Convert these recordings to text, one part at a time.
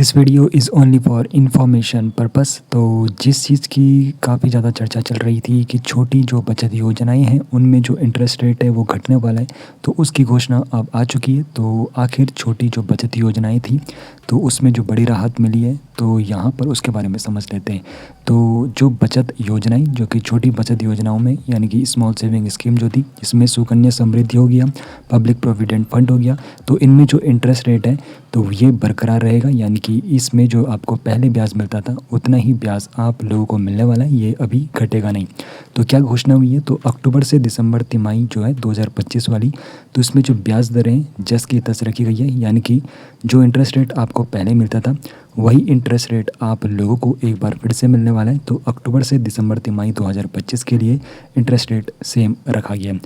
This video is only for information purpose. तो जिस चीज़ की काफ़ी ज़्यादा चर्चा चल रही थी कि छोटी जो बचत योजनाएं हैं उनमें जो इंटरेस्ट रेट है वो घटने वाला है, तो उसकी घोषणा अब आ चुकी है। तो आखिर छोटी जो बचत योजनाएं थी तो उसमें जो बड़ी राहत मिली है, तो यहाँ पर उसके बारे में समझ लेते हैं। तो जो बचत योजनाएं जो कि छोटी बचत योजनाओं में यानी कि स्मॉल सेविंग स्कीम जो थी, इसमें सुकन्या समृद्धि हो गया, पब्लिक प्रोविडेंट फंड हो गया, तो इनमें जो इंटरेस्ट रेट है तो ये बरकरार रहेगा। यानी कि इसमें जो आपको पहले ब्याज मिलता था उतना ही ब्याज आप लोगों को मिलने वाला है, ये अभी घटेगा नहीं। तो क्या घोषणा हुई है, तो अक्टूबर से दिसंबर तिमाही जो है 2025 वाली, तो इसमें जो ब्याज दरें जस की तस रखी गई है। यानी कि जो इंटरेस्ट रेट आपको पहले मिलता था वही इंटरेस्ट रेट आप लोगों को एक बार फिर से मिलने वाला है। तो अक्टूबर से दिसंबर तिमाही 2025 के लिए इंटरेस्ट रेट सेम रखा गया है।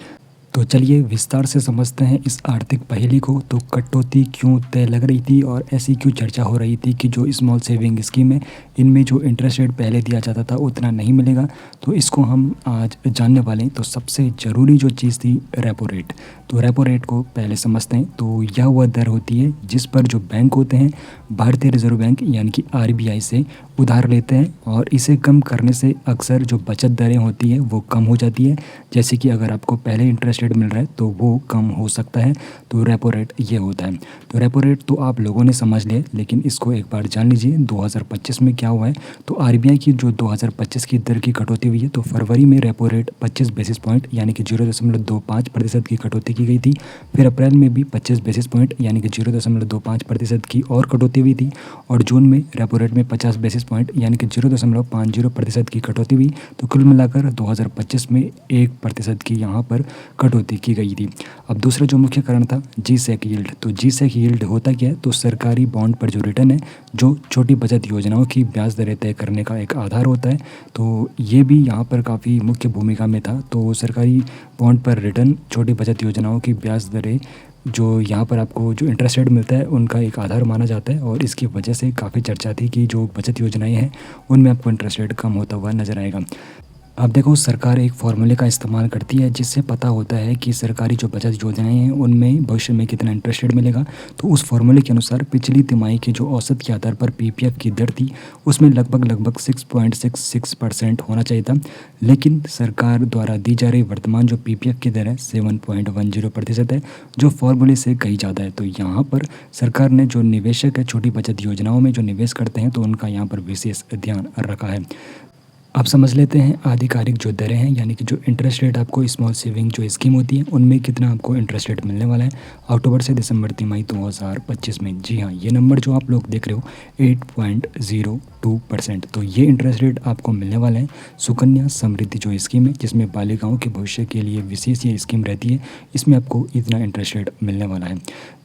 तो चलिए विस्तार से समझते हैं इस आर्थिक पहेली को। तो कटौती क्यों तय लग रही थी और ऐसी क्यों चर्चा हो रही थी कि जो स्मॉल सेविंग स्कीम है इनमें जो इंटरेस्ट रेट पहले दिया जाता था उतना नहीं मिलेगा, तो इसको हम आज जानने वाले हैं। तो सबसे ज़रूरी जो चीज़ थी रेपो रेट। तो रेपो रेट को पहले समझते हैं। तो यह वह दर होती है जिस पर जो बैंक होते हैं भारतीय रिजर्व बैंक यानी कि RBI से उधार लेते हैं, और इसे कम करने से अक्सर जो बचत दरें होती है वो कम हो जाती है। जैसे कि अगर आपको पहले इंटरेस्ट रेट मिल रहा है तो वो कम हो सकता है। तो रेपो रेट ये होता है। तो रेपो रेट तो आप लोगों ने समझ लिया, लेकिन इसको एक बार जान लीजिए 2025 में क्या हुआ है। तो RBI की जो 2025 की दर की कटौती हुई है, तो फरवरी में रेपो रेट 25 बेसिस पॉइंट यानी कि 0.25% की कटौती की गई थी। फिर अप्रैल में भी 25 बेसिस पॉइंट यानी कि 0.25% की और कटौती हुई थी, और जून में रेपो रेट में 50 बेसिस पॉइंट यानी कि 0.50% की कटौती हुई। तो कुल मिलाकर 2025 में 1% की यहाँ पर कटौती की गई थी। अब दूसरा जो मुख्य कारण था G-Sec यील्ड। तो G-Sec यील्ड होता क्या है, तो सरकारी बॉन्ड पर जो रिटर्न है जो छोटी बचत योजनाओं की ब्याज दरें तय करने का एक आधार होता है। तो ये भी यहाँ पर काफ़ी मुख्य भूमिका में था। तो सरकारी बॉन्ड पर रिटर्न छोटी बचत योजनाओं की ब्याज दरें जो यहाँ पर आपको जो इंटरेस्ट रेट मिलता है उनका एक आधार माना जाता है, और इसकी वजह से काफ़ी चर्चा थी कि जो बचत योजनाएं हैं उनमें आपको इंटरेस्ट रेट कम होता हुआ नजर आएगा। अब देखो सरकार एक फार्मूले का इस्तेमाल करती है जिससे पता होता है कि सरकारी जो बचत योजनाएं हैं उनमें भविष्य में कितना इंटरेस्ट रेट मिलेगा। तो उस फार्मूले के अनुसार पिछली तिमाही की जो औसत के आधार पर PPF की दर थी उसमें लगभग 6.66% होना चाहिए था, लेकिन सरकार द्वारा दी जा रही वर्तमान जो PPF की दर है 7.10% है, जो फार्मूले से कहीं ज़्यादा है। तो यहाँ पर सरकार ने जो निवेशक है छोटी बचत योजनाओं में जो निवेश करते हैं तो उनका यहाँ पर विशेष ध्यान रखा है। अब समझ लेते हैं आधिकारिक जो दरें हैं यानी कि जो इंटरेस्ट रेट आपको स्मॉल सेविंग जो स्कीम होती है उनमें कितना आपको इंटरेस्ट रेट मिलने वाला है अक्टूबर से दिसंबर तिमाही 2025 में। जी हाँ, ये नंबर जो आप लोग देख रहे हो 8.02%। तो ये इंटरेस्ट रेट आपको मिलने वाला है सुकन्या समृद्धि जो स्कीम है जिसमें बालिकाओं के भविष्य के लिए विशेष ये स्कीम रहती है, इसमें आपको इतना इंटरेस्ट रेट मिलने वाला है।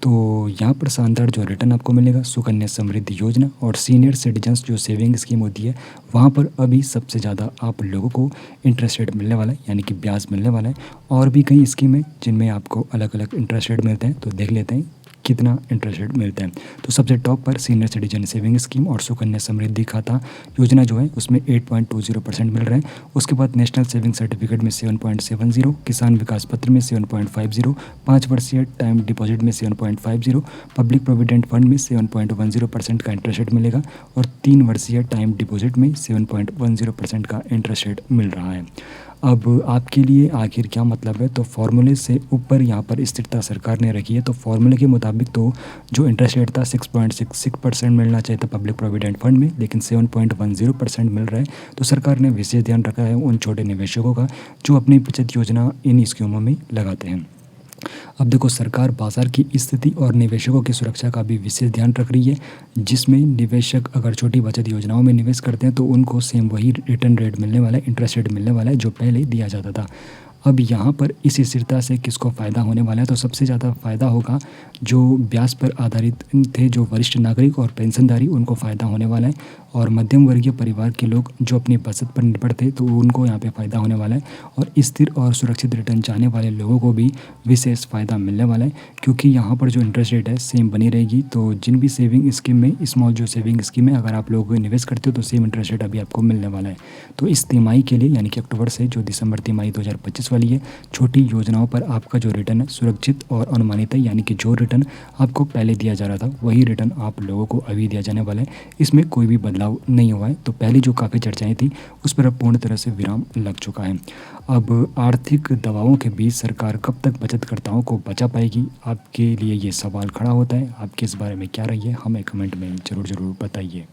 तो यहाँ पर शानदार जो रिटर्न आपको मिलेगा सुकन्या समृद्धि योजना और सीनियर सिटीजन्स जो सेविंग स्कीम होती है वहाँ पर अभी सबसे ज़्यादा आप लोगों को इंटरेस्ट रेट मिलने वाला है यानी कि ब्याज मिलने वाला है। और भी कई स्कीम है जिनमें आपको अलग अलग इंटरेस्ट रेट मिलते हैं, तो देख लेते हैं कितना इंटरेस्ट रेट मिलता है। तो सबसे टॉप पर सीनियर सिटीजन सेविंग स्कीम और सुकन्या समृद्धि खाता योजना जो है उसमें 8.20% मिल रहा है। उसके बाद नेशनल सेविंग सर्टिफिकेट में 7.70, किसान विकास पत्र में 7.50, 5 वर्षीय टाइम डिपॉजिट में 7.50, पब्लिक प्रोविडेंट फंड में 7.10% का इंटरेस्ट रेट मिलेगा, और 3 वर्षीय टाइम डिपॉजिट में 7.10% का इंटरेस्ट रेट मिल रहा है। अब आपके लिए आखिर क्या मतलब है, तो फार्मूले से ऊपर यहाँ पर स्थिरता सरकार ने रखी है। तो फार्मूले के मुताबिक तो जो इंटरेस्ट रेट था 6.66% मिलना चाहिए था पब्लिक प्रोविडेंट फंड में, लेकिन 7.10% मिल रहा है। तो सरकार ने विशेष ध्यान रखा है उन छोटे निवेशकों का जो अपनी बचत योजना इन स्कीमों में लगाते हैं। अब देखो सरकार बाजार की स्थिति और निवेशकों की सुरक्षा का भी विशेष ध्यान रख रही है, जिसमें निवेशक अगर छोटी बचत योजनाओं में निवेश करते हैं तो उनको सेम वही रिटर्न रेट मिलने वाला है, इंटरेस्ट रेट मिलने वाला है जो पहले दिया जाता था। अब यहाँ पर इस स्थिरता से किसको फ़ायदा होने वाला है, तो सबसे ज़्यादा फ़ायदा होगा जो ब्याज पर आधारित थे जो वरिष्ठ नागरिक और पेंशनधारी, उनको फ़ायदा होने वाला है। और मध्यम वर्गीय परिवार के लोग जो अपनी बचत पर निर्भर थे तो उनको यहाँ पे फ़ायदा होने वाला है। और स्थिर और सुरक्षित रिटर्न चाहने वाले लोगों को भी विशेष फ़ायदा मिलने वाला है, क्योंकि यहाँ पर जो इंटरेस्ट रेट है सेम बनी रहेगी। तो जिन भी सेविंग स्कीम में स्मॉल जो सेविंग स्कीम है अगर आप लोग निवेश करते हो तो सेम इंटरेस्ट रेट अभी आपको मिलने वाला है। तो इस तिमाही के लिए यानी कि अक्टूबर से जो दिसंबर तिमाही 2025 न्यूज़ वाली है, छोटी योजनाओं पर आपका जो रिटर्न है सुरक्षित और अनुमानित है, यानी कि जो रिटर्न आपको पहले दिया जा रहा था वही रिटर्न आप लोगों को अभी दिया जाने वाला है, इसमें कोई भी बदलाव नहीं हुआ है। तो पहली जो काफ़ी चर्चाएँ थी उस पर अब पूर्ण तरह से विराम लग चुका है। अब आर्थिक दबावों के बीच सरकार कब तक बचतकर्ताओं को बचा पाएगी, आपके लिए ये सवाल खड़ा होता है। आपकी इस बारे में क्या राय है, हमें कमेंट में ज़रूर बताइए।